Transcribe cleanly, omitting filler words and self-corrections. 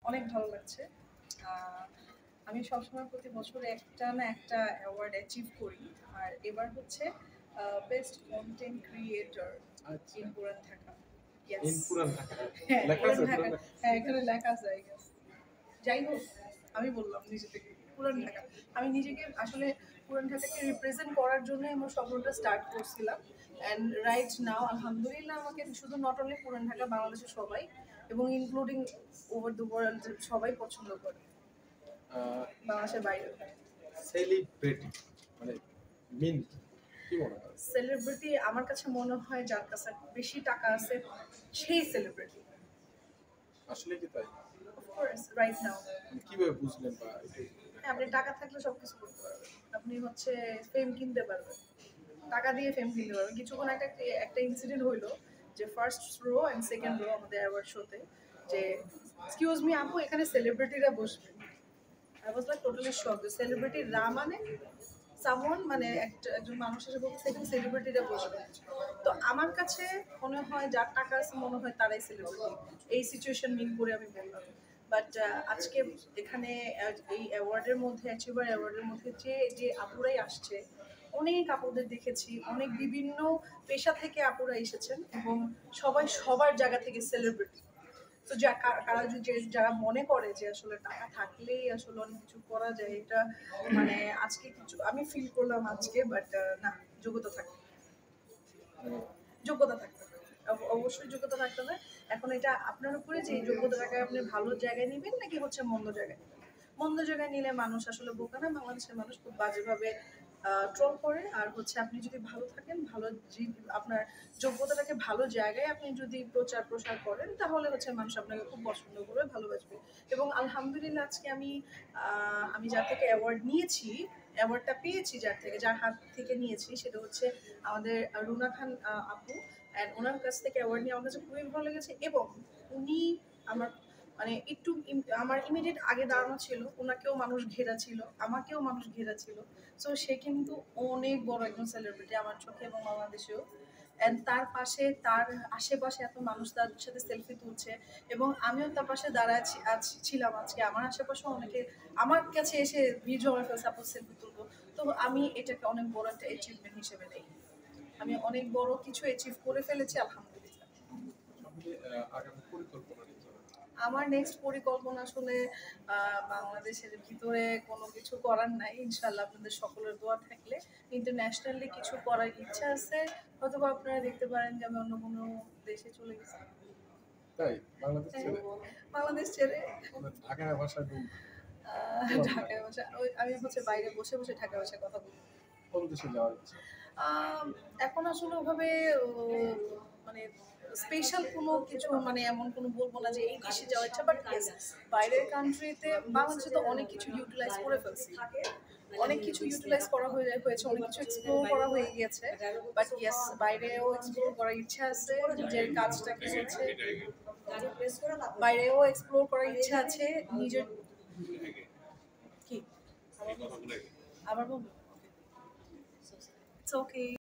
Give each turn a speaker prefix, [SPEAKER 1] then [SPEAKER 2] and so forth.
[SPEAKER 1] অনেক ভালো লাগছে। আহ, আমি সবসময় প্রতি বছর একটা না একটা অ্যাওয়ার্ড অ্যাচিভ করি। আর এবার হচ্ছে বেস্ট কন্টেন্ট ক্রিয়েটর
[SPEAKER 2] আচ্ছা,
[SPEAKER 1] ইন পুরান ঢাকা।
[SPEAKER 2] In
[SPEAKER 1] yes.
[SPEAKER 2] পুরান ঢাকা
[SPEAKER 1] হ্যাঁ,
[SPEAKER 2] লেখা
[SPEAKER 1] পুরান
[SPEAKER 2] আছে
[SPEAKER 1] ঢাকা।
[SPEAKER 2] পুরান ঢাকা।
[SPEAKER 1] হ্যাঁ, এখানে লেখা আছে I guess। যাই হোক, আমি বললাম নিজে থেকে পুরান ঢাকা। আমি নিজেকে আসলে পুরান ঢাকাকে রিপ্রেজেন্ট করার জন্যই আমার স্বপ্নটা স্টার্ট করছিলাম। অ্যান্ড রাইট নাও আলহামদুলিল্লাহ আমাকে শুধু নট অনলি পুরান ঢাকা, বাংলাদেশের সবাই এবং ইনক্লুডিং ওভার দ্য ওয়ার্ল্ড সবাই পছন্দ করে, বাংলাদেশের বাইরে।
[SPEAKER 2] সেলিব্রিটি মানে মিন কি মনে হয়?
[SPEAKER 1] সেলিব্রিটি আমার কাছে মনে হয় যার কাছে বেশি টাকা আছে সেই সেলিব্রিটি।
[SPEAKER 2] আসলে কি তাই?
[SPEAKER 1] Of course right now.
[SPEAKER 2] মানে কিভাবে বুঝলেন বা এটা?
[SPEAKER 1] হ্যাঁ, আপনি টাকা থাকলে সবকিছু করতে পারবেন। আপনি হচ্ছে ফেম কিনতে পারবেন, টাকা দিয়ে ফেম কিনতে পারবেন। কিছুক্ষণ একটা একটা ইনসিডেন্ট হইলো যে first row and second rho আমাদের অ্যাওয়ার্ড শোতে, যে এক্সকিউজ মি আপু, এখানে সেলিব্রিটিরা বসবে। I was like totally shock. Celebrity রা মানে সামওয়ান, মানে একজন মানুষ এসে বলছে এখানে সেলিব্রিটিরা বসবে। তো আমার কাছে মনে হয় যার টাকা আছে মনে হয় তারাই সেলিব্রিটি, এই সিচুয়েশন মিন করে আমি বললাম। বাট আজকে এখানে এই অ্যাওয়ার্ডের মধ্যে, অ্যাচিভার অ্যাওয়ার্ডের মধ্যে যে যে আপুরাই আসছে, অনেক আপুদের দেখেছি, অনেক বিভিন্ন পেশা থেকে আপুরা এসেছেন এবং সবাই সবার জায়গা থেকে সেলিব্রিটি। তো কারা যারা মনে করে যে আসলে টাকা থাকলেই আসলে অনেক কিছু করা যায়, এটা মানে আজকে কিছু আমি ফিল করলাম আজকে। বাট না, যোগ্যতা থাকে,
[SPEAKER 2] মানে
[SPEAKER 1] যোগ্যতা থাকতে হবে। অবশ্যই যোগ্যতা থাকতে হবে। এখন এটা আপনার উপরে যে এই যোগ্যতাটাকে আপনি ভালো জায়গায় নেবেন নাকি হচ্ছে মন্দ জায়গায় নেবেন। মন্দ জায়গায় নিলে মানুষ আসলে বোকা না, বাংলাদেশের মানুষ খুব বাজেভাবে ট্রল করে। আর হচ্ছে আপনি যদি ভালো থাকেন, ভালো আপনার যোগ্যতাটাকে ভালো জায়গায় আপনি যদি প্রচার প্রসার করেন, তাহলে হচ্ছে মানুষ আপনাকে খুব পছন্দ করবে, ভালোবাসবে। এবং আলহামদুলিল্লাহ আজকে আমি যার থেকে অ্যাওয়ার্ড নিয়েছি, অ্যাওয়ার্ডটা পেয়েছি যার হাত থেকে নিয়েছি, সেটা হচ্ছে আমাদের রুনা খান আপু। অ্যান্ড ওনার কাছ থেকে অ্যাওয়ার্ড নিয়ে আমার কাছে খুবই ভালো লেগেছে। এবং উনি আমার মানে একটু আমার ইমিডিয়েট আগে দাঁড়ানো ছিল, ওনাকেও মানুষ ঘেরা ছিল, আমাকেও মানুষ ঘেরা ছিল। সো সে কিন্তু অনেক বড় একজন সেলিব্রিটি আমার চোখে এবং বাংলাদেশেও। অ্যান্ড তার পাশে, তার আশেপাশে এত মানুষ তার সাথে সেলফি তুলছে এবং আমিও তার পাশে দাঁড়ায় ছিলাম। আজকে আমার আশেপাশেও অনেকে আমার কাছে এসে ভিড় জমা ফেলছে আপু সেলফি তুলবো। তো আমি এটাকে অনেক বড় একটা অ্যাচিভমেন্ট হিসেবে নেই। আমি অনেক বড় কিছু অ্যাচিভ করে ফেলেছি আলহামদুলিল্লাহ।
[SPEAKER 2] সঙ্গে আগামী পরিকল্পনা নিতে হবে।
[SPEAKER 1] আমার নেক্সট পরিকল্পনা আসলে বাংলাদেশের ভিতরে কোনো কিছু করার নাই, ইনশাল্লাহ আপনাদের সকলের দোয়া থাকলে ইন্টারন্যাশনালি কিছু করার ইচ্ছা আছে। হয়তো বা আপনারা দেখতে পারেন যে আমি অন্য কোনো দেশে চলে গেছি।
[SPEAKER 2] তাই বাংলাদেশ
[SPEAKER 1] হ্যাঁ,
[SPEAKER 2] ছেড়ে
[SPEAKER 1] বাংলাদেশ ছেড়ে
[SPEAKER 2] মানে ঢাকায় ভাষা নেই।
[SPEAKER 1] ঢাকায় বসে আমি হচ্ছে বাইরে বসে বসে ঢাকা ভাষায় কথা বলি।
[SPEAKER 2] কোন দেশে যাওয়ার ইচ্ছা?
[SPEAKER 1] এখন আসলে ওভাবে মানে স্পেশাল কোনো কিছু, মানে এমন কোনো বলবো না যে এই দেশে যাওয়ার ইচ্ছা। বাট ইয়েস, বাইরের কান্ট্রিতে, বাংলাদেশে তো অনেক কিছু ইউটিলাইজ করে ফেলছি, অনেক কিছু ইউটিলাইজ করা হয়েছে, অনেক কিছু এক্সপ্লোর করা হয়ে গিয়েছে। বাট ইয়েস, বাইরেও এক্সপ্লোর করার ইচ্ছা আছে। নিজের কাজটাকে হচ্ছে বাইরেও এক্সপ্লোর করার ইচ্ছা আছে নিজের। কি আবার বলবো? It's okay.